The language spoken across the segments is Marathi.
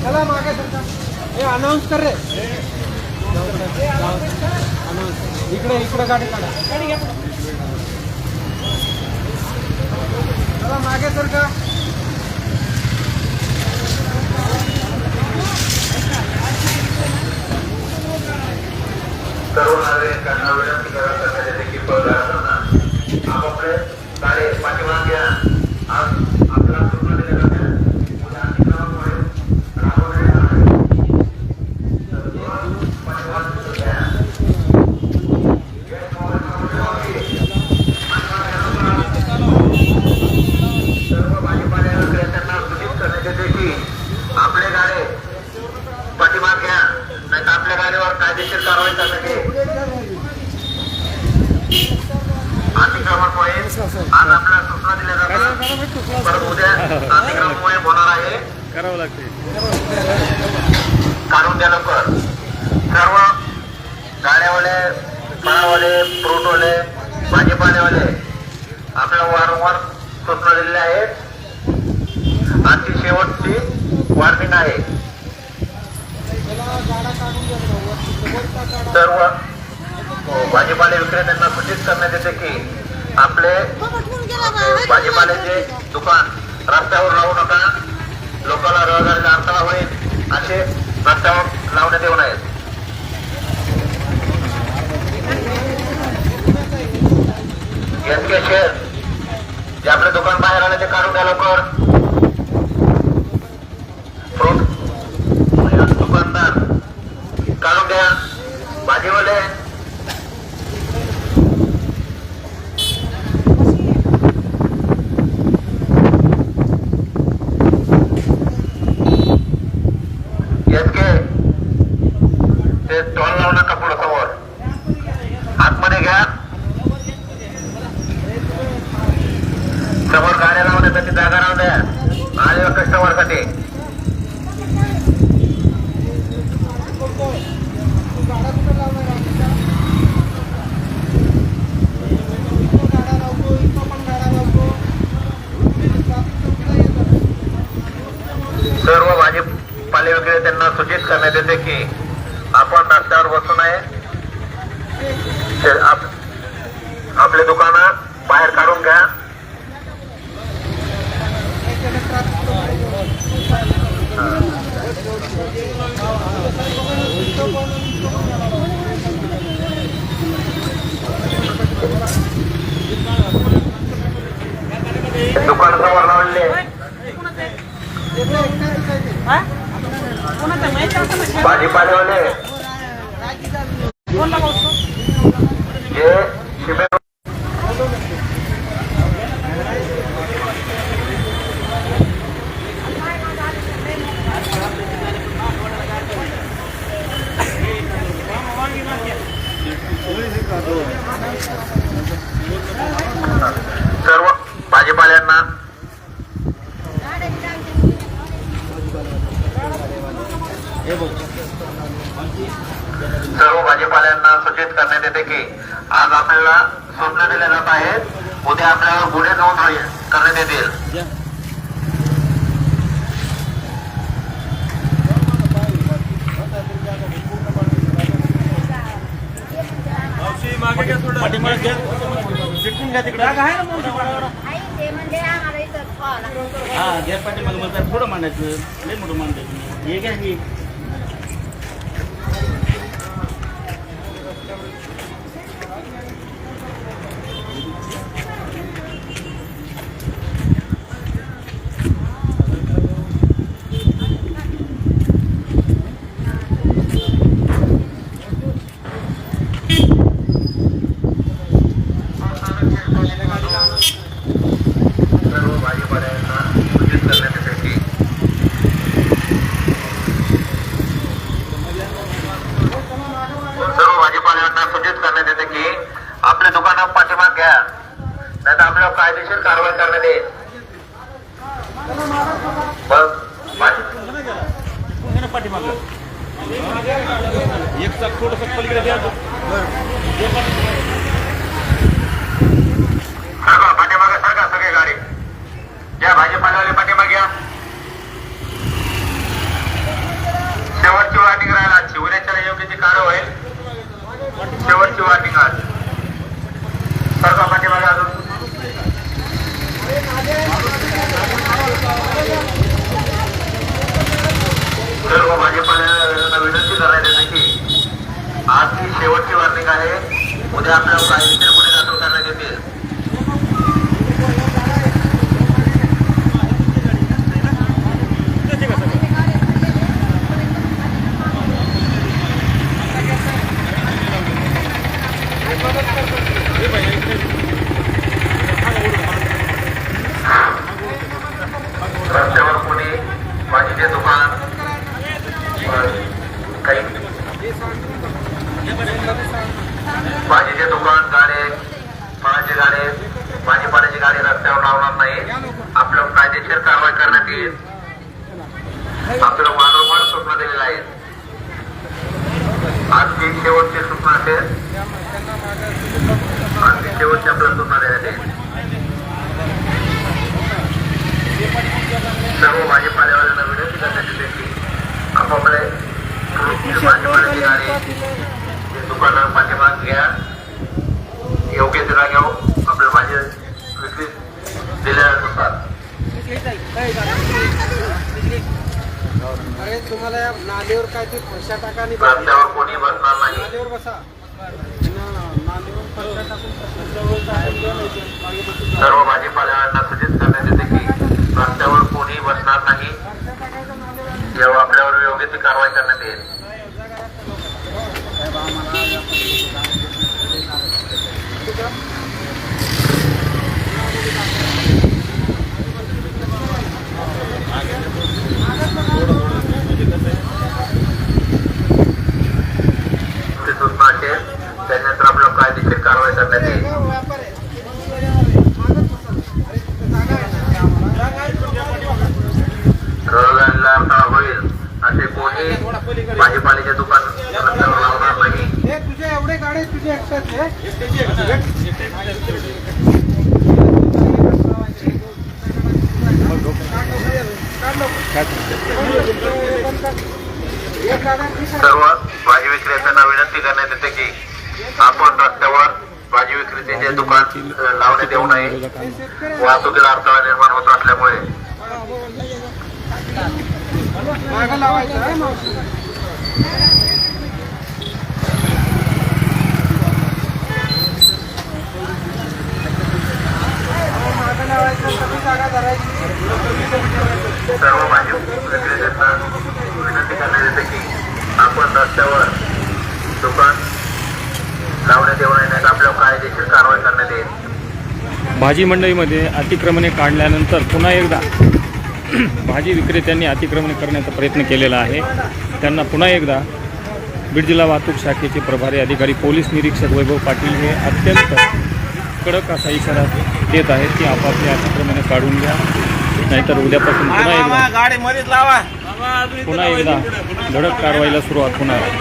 चला मागे सरका हे अनाउन्स कर रे इकडे इकडे गाडी काढा चला मागे सरका सर्व नागरिकांना विनंती करण्यात येते की आपापले गाडे पाठीमागे घ्या. आज आपला सूचना दिल्या जाते उद्या अतिक्रमणामुळे राबवण्यात येणार आहे. पाठीमागे घ्या. सर्व भाजीपाला विक्रेत्यांना सूचित करण्यात येते की आपले गाडे पाठीमागे घ्या, नाही तर आपल्या गाडीवर कायदेशीर कारवाई करण्यात येईल. अतिक्रमणामुळे आज आपल्याला सूचना दिल्या जातात, परंतु उद्या अतिक्रमणामुळे होणार आहे, करावं लागते. काढून द्या लवकर. सर्व गाड्यावाले, फळावाले, फ्रूटवाले, भाजीपालेवाले आपल्याला वारंवार सूचना दिलेल्या आहेत. आजची शेवटची वॉर्निंग आहे. सर्व भाजीपाले विक्रेत्यांना सूचित करण्यात येते की आपले भाजीपाल्याचे दुकान रस्त्यावर लावू नका. लोकांना रहदारीला अडथळा होईल असे रस्त्यावर लावण्यात येऊ नयेत. यांचे शेअर जे आपले दुकान बाहेर आले ते काढून द्या लवकर. फ्रूट दुकानदार काढून द्या. भाजीवाले ते स्टॉल लावू नका पुढे समोर. आतमध्ये घ्या. समोर गाड्या लावण्यासाठी जागा राहू द्या आलेल्या कस्टमर साठी. सर्व भाजीपाले विक्रेत्यांना सूचित करण्यात येते की आपण रस्त्यावर बसू नये. आपले दुकानं बाहेर काढून घ्या. दुकान समोर लावले भाजीपालेवाले जे शिबे सर्व भाजीपाल्यांना सूचित करण्यात येते की आज आपल्याला सूचना दिल्या जात आहेत. उद्या आपल्याला गुन्हे नोंद करण्यात येतील. हा गॅस पाठी मला थोडं मांडायचं, लय मोठं मांडायचं. हे घ्या की आपल्या दुकानात पाठीमाग घ्या, नाही तर आपल्याला कायदेशीर कारवाई करण्यात येईल. पाठीमाग एक चाक थोडस पलीकडे द्या. पाठीमागे सरका सगळे गाडी. रस्त्यावर लावणार नाही. आपल्यावर कायदेशीर कारवाई करण्यात येईल. आपल्याला वारंवार सूचना दिलेल्या आहेत. आजची शेवटची सूचना असेल. आजची शेवटची आपल्याला सूचना देण्यात येईल. सर्व भाजीपालेवाल्यांना विनंती करण्यात येते की आपापले भाजीपाल्याची गाडी दुकानावर पाठीमाग घ्या. योग्य ते जागेवर आपल्या भाजी विक्री दिल्यानुसार. अरे तुम्हाला या नालीवर काय ते फरशा टाका आणि रस्त्यावर कोणी बसणार नाही. नालीवर बसा. नालीवर फरशा टाकून सर्व भाजीपाल्यांना सूचित करण्यात येते की रस्त्यावर कोणी बसणार नाही. जेव्हा आपल्यावर योग्य ती कारवाई करण्यात येईल. सूचना असेल त्यानंतर आपल्याला कायदेशीर कारवाई करण्यात येईल. रहदारीला अडथळा होईल असे कोणी भाजीपाल्याचे दुकान रस्त्यावर लावणार नाही. हे तुझे एवढे गाडे तुझे एकटाच आहे. सर्व भाजी विक्रेत्यांना विनंती करण्यात येते की आपण रस्त्यावर भाजी विक्रेत्याचे दुकान लावण्यात येऊ नये. वाहतुकीला अडथळा निर्माण होत असल्यामुळे मागं लावायचं आहे मावशी. मागं लावायचं सगळी जागा धरायची. सर्व भाजी विक्रेत्यांना विनंती करण्यात येते की आपण रस्त्यावर दुकान लावण्यात येऊ नये. नाही आपल्याला कायदेशीर कारवाई करण्यात येईल. भाजी मंडईमध्ये अतिक्रमणे काढल्यानंतर पुन्हा एकदा भाजी विक्रेत्यांनी अतिक्रमण करण्याचा प्रयत्न केलेला आहे. त्यांना पुन्हा एकदा बीड जिल्हा वाहतूक शाखेचे प्रभारी अधिकारी पोलीस निरीक्षक वैभव पाटील हे अत्यंत कडक असा इशारा देत आहेत की आपापले अतिक्रमणे काढून घ्या, नाहीतर उद्यापासून पुन्हा एकदा धडक कारवाईला सुरुवात होणार आहे.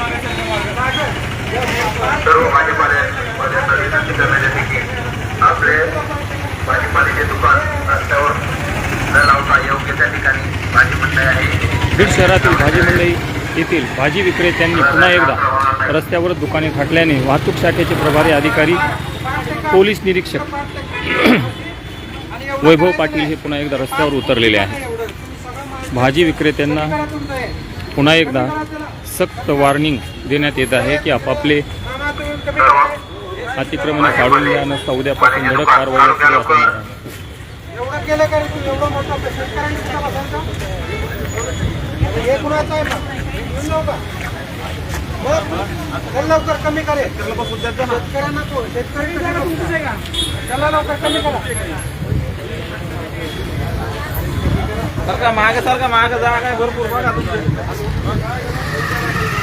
सर्व भाजीपाल्यांना विनंती करण्यात येते की आपले भाजीपाल्याचे दुकान रस्त्यावर न लावता योग्य त्या ठिकाणी भाजी मंडई आहे. बीड शहरातील भाजी मंडई येथील भाजी विक्रेत्यांनी पुन्हा एकदा रस्त्यावर दुकाने थाटल्याने वाहतूक शाखेचे प्रभारी अधिकारी पोलीस निरीक्षक वैभव पाटील हे पुन्हा एकदा रस्त्यावर उतरलेले आहेत. भाजी विक्रेत्यांना पुन्हा एकदा सक्त वॉर्निंग देण्यात येत आहे की आपापले अतिक्रमणे काढून घ्या, नसता उद्यापासून धडक कारवाईला सुरुवात होणार आहे. एवढं केलं का रे तू? एवढं मोठं शेतकऱ्यांनी बसायचं. हे कुणाचं आहे ना? येऊन जाऊ का? बघ, चल लवकर कमी करे. शेतकऱ्यांना तो शेतकरी चला लवकर कमी करा. सारखा मागे जागा आहे भरपूर. बघा तुमचे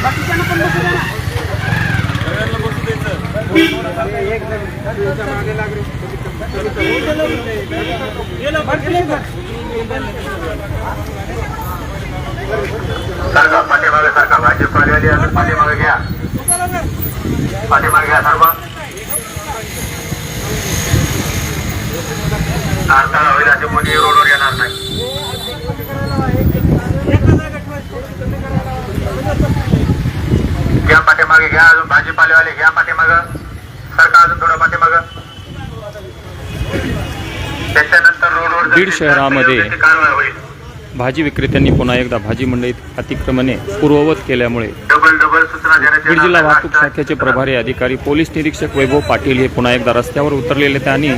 बाकीच्यांना पण बसू द्या ना. एक जण मागे लागले. सारखा पाठीमागे सारखा भाजीपालेवाली पाठीमागे घ्या. पाठीमागे घ्या सर्व. अडथळा होईल असे कोणी रोडवर येणार नाही. घ्या पाठीमागे घ्या. अजून भाजीपालेवाले घ्या पाठीमागं. सरका अजून थोडं पाठीमागं. त्याच्यानंतर रोडवर बीड शहरामध्ये कारवाई होईल. भाजी विक्रेत्यांनी पुन्हा एकदा भाजी मंडईत अतिक्रमणे पूर्ववत केल्यामुळे डबल सूचना देण्यात बीड जिल्हा येणार. वाहतूक शाखेचे प्रभारी अधिकारी पोलीस निरीक्षक वैभव पाटील हे पुन्हा एकदा रस्त्यावर उतरलेले. त्यांनी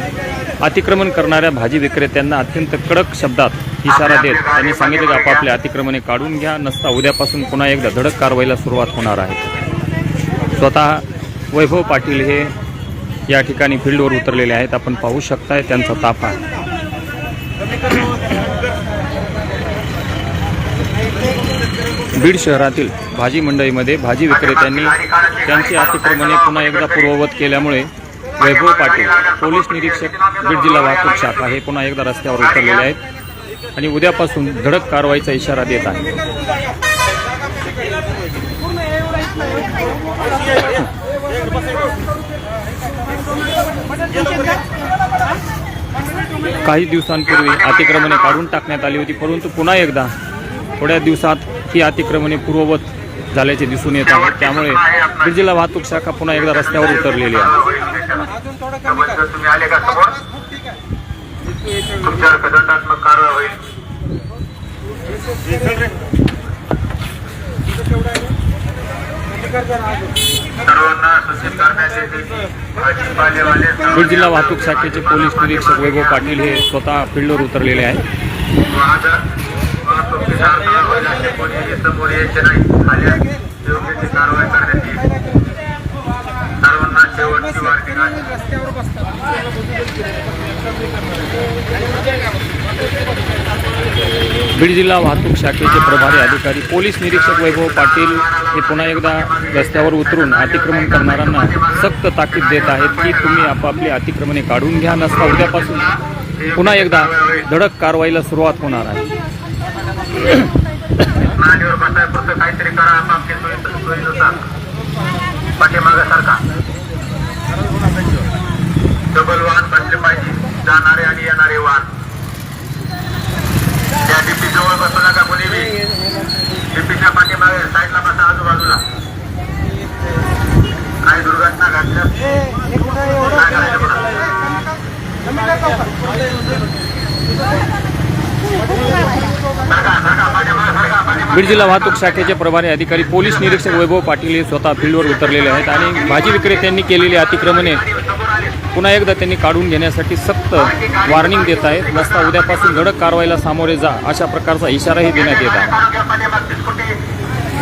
अतिक्रमण करणाऱ्या भाजी विक्रेत्यांना अत्यंत कडक शब्दात इशारा देत त्यांनी सांगितले की आपापले अतिक्रमणे काढून घ्या, नसता उद्यापासून पुन्हा एकदा धडक कारवाईला सुरुवात होणार आहे. स्वतः वैभव पाटील हे या ठिकाणी फील्डवर उतरलेले आहेत. आपण पाहू शकताय त्यांचा ताफा. बीड शहरातील भाजी मंडईमध्ये भाजी विक्रेत्यांनी त्यांची अतिक्रमणे पुन्हा एकदा पूर्ववत केल्यामुळे वैभव पाटील पोलीस निरीक्षक बीड जिल्हा वाहतूक शाखा हे पुन्हा एकदा रस्त्यावर उतरलेले आहेत आणि उद्यापासून धडक कारवाईचा इशारा देत आहे. काही दिवसांपूर्वी अतिक्रमणे काढून टाकण्यात आली होती, परंतु पुन्हा एकदा थोड्या दिवसात ही अतिक्रमणे पूर्ववत झाल्याचे दिसून येत आहे. त्यामुळे बीड जिल्हा वाहतूक शाखा पुन्हा एकदा रस्त्यावर उतरलेली आहे. तुम्ही आले का समोर तुमच्यावर दंडात्मक कारवाई होईल. सर्वांना सूचित करण्यात येते की भाजीपालेवाले बीड जिल्हा वाहतूक शाखेचे पोलीस निरीक्षक वैभव पाटील हे स्वतः फील्डवर उतरलेले आहेत. वाहतुकीच्या अडथळा होईल असे कोणीही समोर यायचे नाही. आल्यास योग्य ती कारवाई करण्यात येईल. सर्वांना शेवटची वार्निंग आहे. बीड जिल्हा वाहतूक शाखेचे प्रभारी अधिकारी पोलीस निरीक्षक वैभव पाटील हे पुन्हा एकदा रस्त्यावर उतरून अतिक्रमण करणाऱ्यांना सक्त ताकीद देत आहेत की तुम्ही आपापली अतिक्रमणे काढून घ्या, नसता उद्यापासून पुन्हा एकदा धडक कारवाईला सुरुवात होणार आहे. मांडीवर बसायपुरतं काहीतरी करा. आपापली सोयीनुसार पाठीमागं सारखा डबल वाहन बसले पाहिजे. जाणारे आणि येणारे वाहन त्या डीपी जवळ बसू नका. कोणी बी डीपीच्या पाठीमागे साईडला बसा, आजूबाजूला. काही दुर्घटना घडल्या काय करायचं पुन्हा? बीड जिल्हा वाहतूक शाखेचे प्रभारी अधिकारी पोलीस निरीक्षक वैभव पाटील हे स्वतः फील्डवर उतरलेले आहेत आणि भाजी विक्रेत्यांनी केलेली अतिक्रमणे पुन्हा एकदा त्यांनी काढून घेण्यासाठी सक्त वॉर्निंग देत आहेत. नसता उद्यापासून धडक कारवाईला सामोरे जा, अशा प्रकारचा इशाराही देण्यात येत आहे.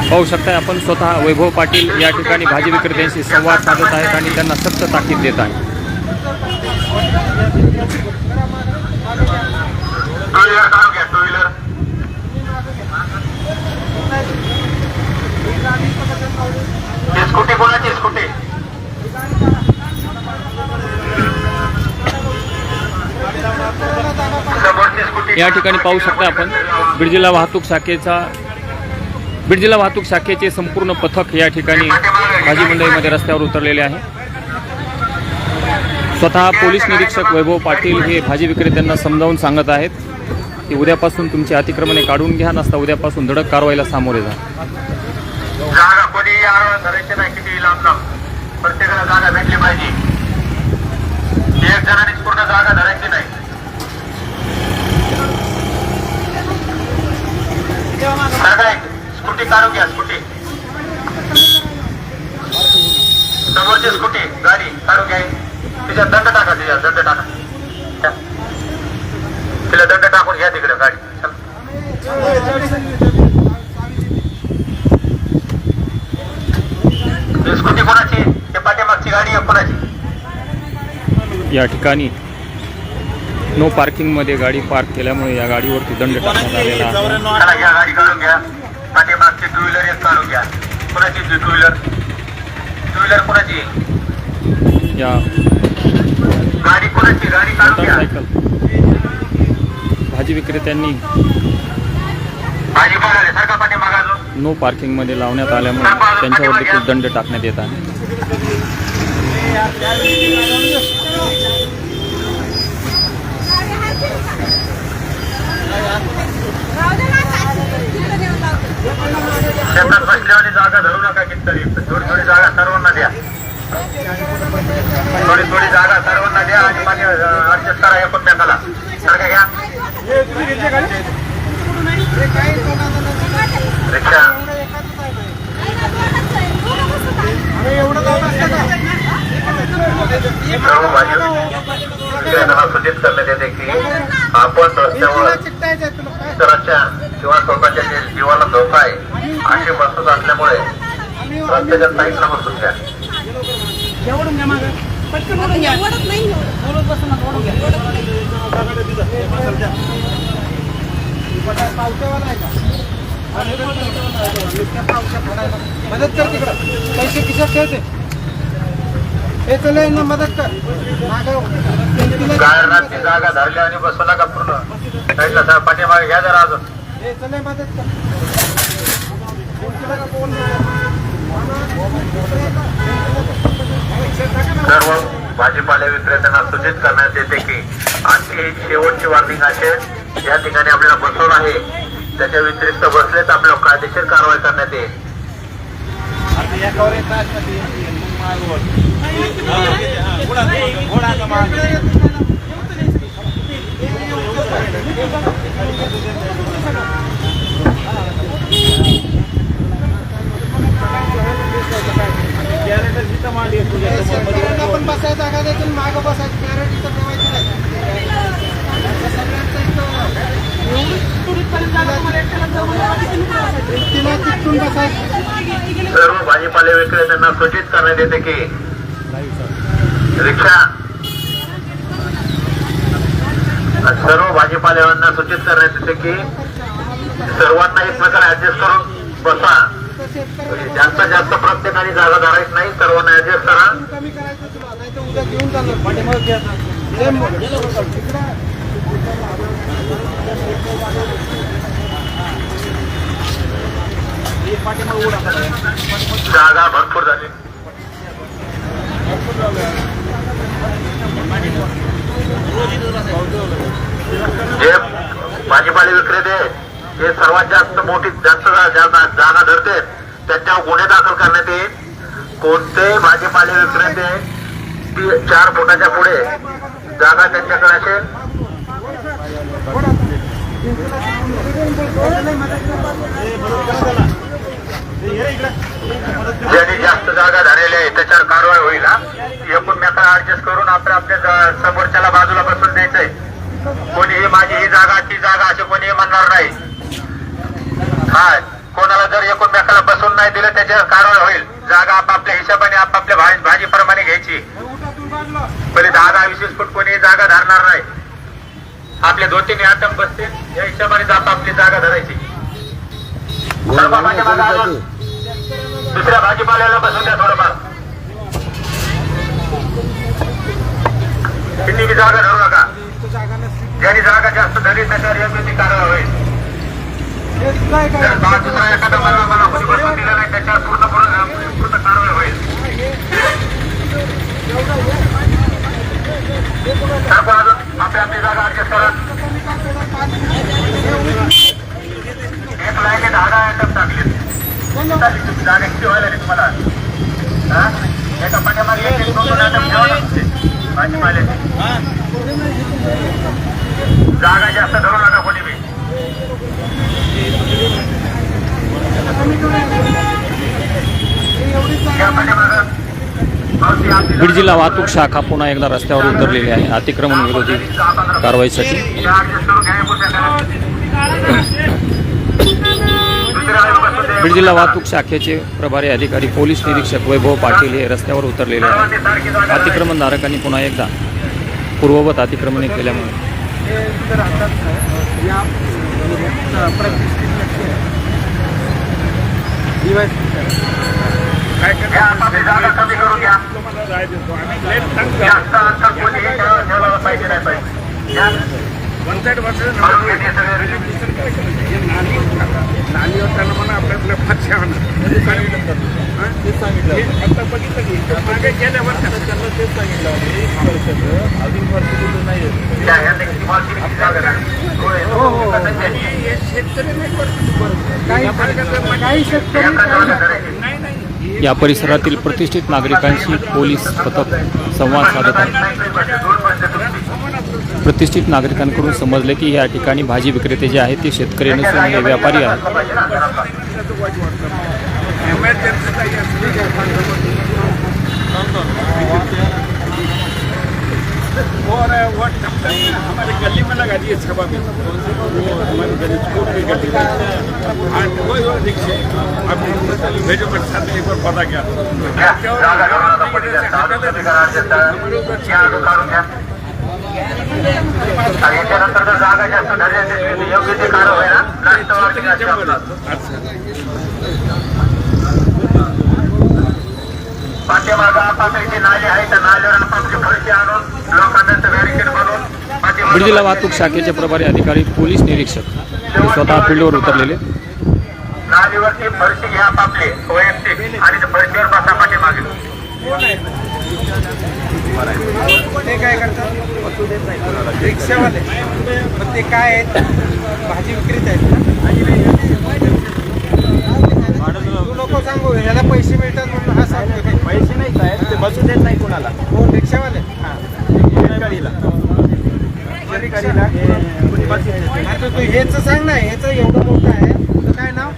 पाहू शकताय आपण स्वतः वैभव पाटील या ठिकाणी भाजी विक्रेत्यांशी संवाद साधत आहेत आणि त्यांना सक्त ताकीद देत आहेत. टू व्हीलर काढून घ्या. टू व्हीलर स्कूटी कोणाची? स्कूटी समोरची स्कूटी. या ठिकाणी पाहू शकता आपण बीड जिल्हा वाहतूक शाखेचे संपूर्ण पथक या ठिकाणी भाजी मंडईमध्ये रस्त्यावर उतरलेले आहे. स्वतः पोलीस निरीक्षक वैभव पाटील हे भाजी विक्रेत्यांना समजावून सांगत आहेत की उद्यापासून तुमची अतिक्रमणे काढून घ्या, नसता उद्यापासून धडक कारवाईला सामोरे जा. जागा कोणी आडवा धरायची नाही. किती लांब लांब प्रत्येकाला जागा भेटली पाहिजे. एक जणांनीच पूर्ण जागा धरायची नाही. सगळ्या स्कूटी काढून घ्या. स्कूटी समोरची स्कूटी गाडी काढून घ्या. तिच्यात दंड टाका. तिच्यात दंड टाका. तिला दंड टाकून घ्या तिकडे गाडी. स्कूटी कोणाची? ते पाठीमागची गाडी आहे कोणाची? या ठिकाणी नो पार्किंगमध्ये गाडी पार्क केल्यामुळे या गाडीवरती दंड टाकण्यात आलेला आहे. चला घ्या गाडी काढून घ्या. पाठीमागची टू व्हीलर एक काढून घ्या. कोणाची टू व्हीलर? टू व्हीलर कोणाची? या गाडी कोणाची? गाडी काढून घ्या. मोटारसायकल भाजी विक्रेत्यांनी भाजीपाला सारखा पाठीमागा जो नो पार्किंगमध्ये लावण्यात आल्यामुळे त्यांच्यावर देखील दंड टाकण्यात येत आहे. शेतात बसल्यावानी जागा धरू नका. कितीतरी थोडी थोडी जागा सर्वांना द्या. थोडी थोडी जागा सर्वांना द्या आणि पाणी ऍडजस्ट करा एकमेकाला. सारखं घ्या. रिक्षा सर्व भाजी विक्रेत्यांना सूचित करण्यात येते की आपण रस्त्यावर इतरांच्या किंवा स्वतःच्या जीवाला धोका आहे अशी वस्तू असल्यामुळे रस्त्याच्या साईडला बसून घ्या. मदत कर तिकडं. पैसे खिशात ठेवते. हे चला यांना मदत कर मागं. गायरनाथची जागा धरली आणि बसू नका पूर्ण साईडला सर पाठीमागे घ्या जरा अजून. हे चला मदत कर. सर्व भाजीपाले विक्रेत्यांना सूचित करण्यात येते की आणखी एक शेवटची वॉर्निंग असेल. या ठिकाणी आपल्याला बसवून आहे त्याच्या व्यतिरिक्त बसलेच आपल्याला कायदेशीर कारवाई करण्यात येईल. आपण बसायला जागा देखील मागं बसायची कॅरेट इथं ठेवायची नाही. तिला तिथून बसायचं. सर्व भाजीपाले विक्रेत्यांना सूचित करण्यात येते की रिक्षा सर्व भाजीपाल्यांना सूचित करण्यात येते की सर्वांना एकमेकांना ऍडजस्ट करून बसा. जास्त जास्त प्रत्येकाने जागा धरायची नाही. सर्वांना ऍडजस्ट करा. कमी करायचं तुला नाही तर उद्या घेऊन चाललं पाठीमागे घ्यायचं. जागा भरपूर झाली. जे भाजीपाले विक्रेते हे सर्वात जास्त मोठी जास्त जागा धरते त्यांच्यावर गुन्हे दाखल करण्यात येईल. कोणते भाजीपाले विक्रेते 4 फुटाच्या पुढे जागा त्यांच्याकडे असेल ज्यांनी जास्त जागा झालेली आहे त्याच्यावर कारवाई होईल. एकूणमेकाला ऍडजस्ट करून आपल्या समोरच्याला बाजूला बसून द्यायचंय. कोणी ही माझी ही जागा ती जागा असे कोणी म्हणणार नाही. हा कोणाला जर एकूणमेकाला बसून नाही दिलं त्याच्यावर कारवाई होईल. जागा आपापल्या हिशोबाने आपापल्या भाजीप्रमाणे घ्यायची. पहिले 10-20 फूट कोणी जागा धरणार नाही. आपले 2-3 आटम बसतील या हिशोबाने आपापली जागा धरायची. दुसऱ्या भाजीपाल्याला बसून द्या थोडंफार. किती बी जागा धरू नका. ज्यांनी जागा जास्त धरली त्याच्यावर योग्य ती कारवाई होईल. जर दुसरा एखादा मला कोणी बसून दिलं नाही त्याच्यावर पूर्ण कारवाई होईल. सर्व अजून आपली जागा ऍडजस्ट करा. एक लाईन 10 आयटम टाकले. जागा किती व्हायला तुम्हाला एका पाठ्यामागे 1-2 आयटम ठेवा लागते भाजीपाल्याची. जागा जास्त धरू नका कोणी बी. बीड जिल्हा वाहतूक शाखा पुन्हा एकदा रस्त्यावर उतरलेली आहे अतिक्रमण विरोधी कारवाईसाठी. बीड जिल्हा वाहतूक शाखेचे प्रभारी अधिकारी पोलीस निरीक्षक वैभव पाटील हे रस्त्यावर उतरलेले आहेत. अतिक्रमणधारकांनी पुन्हा एकदा पूर्ववत अतिक्रमणे केल्यामुळे जागा कमी करून घ्या. जास्त अंतर कोणी ठेवायला पाहिजे नाही पाहिजे. नालीवर त्याला म्हणा आपल्या फारशा आता बघितलं की मागे गेल्यावर त्यांना तेच सांगितलं अजून परिस्थिती नाही. शेतकरी काही शेतकरी या परिसरातील प्रतिष्ठित नागरिकांशी पोलीस पथक संवाद साधत आहे. प्रतिष्ठित नागरिकांकडून समजले की या ठिकाणी भाजी विक्रेते जे आहेत ते शेतकरी नसून हे व्यापारी आहेत. और वो हमारे गली में लगा दिए छबा में हमारे गली की गली वही रिक्शे अब भेजो पर साथ एक बार पता क्या याच्यानंतर जर जागा जास्त धरली योग्य ते कारवाई ना पाठ्या पाठीमागं आपापली जी नाली आहे त्या नालीवर आपापली फरशी आणून लोकांना बॅरिकेड बनवून बीड जिल्हा वाहतूक शाखेचे प्रभारी अधिकारी पोलीस निरीक्षक हे स्वतः फील्डवर उतरलेले. नालीवरची फरशी घ्या आपापली वैयक्तिक आणि त्या फरशीवर बसा पाठीमागे. ते काय करतात रिक्षावाले, मग ते काय आहेत भाजी विक्रेते आहेत ना. तू नको सांगू याला पैसे मिळतात म्हणून हा सांगतो. पैसे नाही साहेब, ते बसू देत नाही कुणाला. हो रिक्षावाले आता तू हेच सांग ना, हेच एवढं मोठं आहे तुझं काय नाव?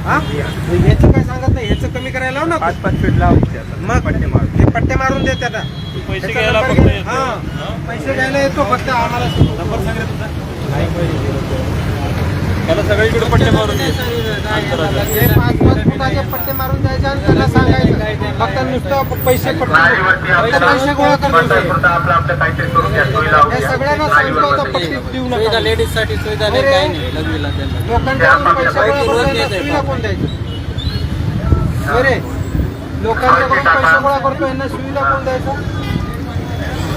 हा ह्याचं काय सांगत नाही, ह्याचं कमी करायला लाव ना. 5-5 फीट लाव मग ते पट्टे मारून दे त्याला. पैसे घ्यायला पैसे घ्यायला येतो फक्त आम्हाला नंबर सांगा तुझा. त्याला सगळीकडे पट्टे मारून दे. 5-5 फुटाचे पट्टे मारून द्यायचे आणि त्याला सांगायचं फक्त नुसतं पैसे पैसे गोळा करतो. आपलं काहीतरी करून घ्या, सोय लावून या घ्या. सगळ्यांना सांगतो आता पट्टी देऊ नका. लेडीज साठी सुविधा नाही, काही नाही लग्नीला त्यांना. लोकांच्याकडून पैसे गोळा करून सुविधा कोण द्यायची? अरे लोकांच्याकडून पैसे गोळा करतो, यांना सुविधा कोण द्यायचं?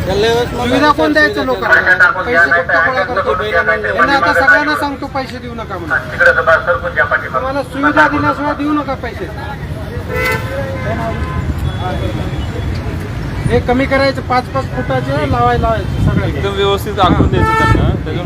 सुविधा कोण द्यायचं लोकांना? पैसे फक्त गोळा करतो. यांना आता सगळ्यांना सांगतो पैसे देऊ नका म्हणून. तिकडे सुद्धा सरकून घ्या पाठीमागे. तुम्हाला सुविधा दिल्याशिवाय देऊ नका पैसे. हे कमी करायचं, 5-5 फुटाचे लावायचे सगळ्या. एकदम व्यवस्थित आखून द्यायचं त्यांना.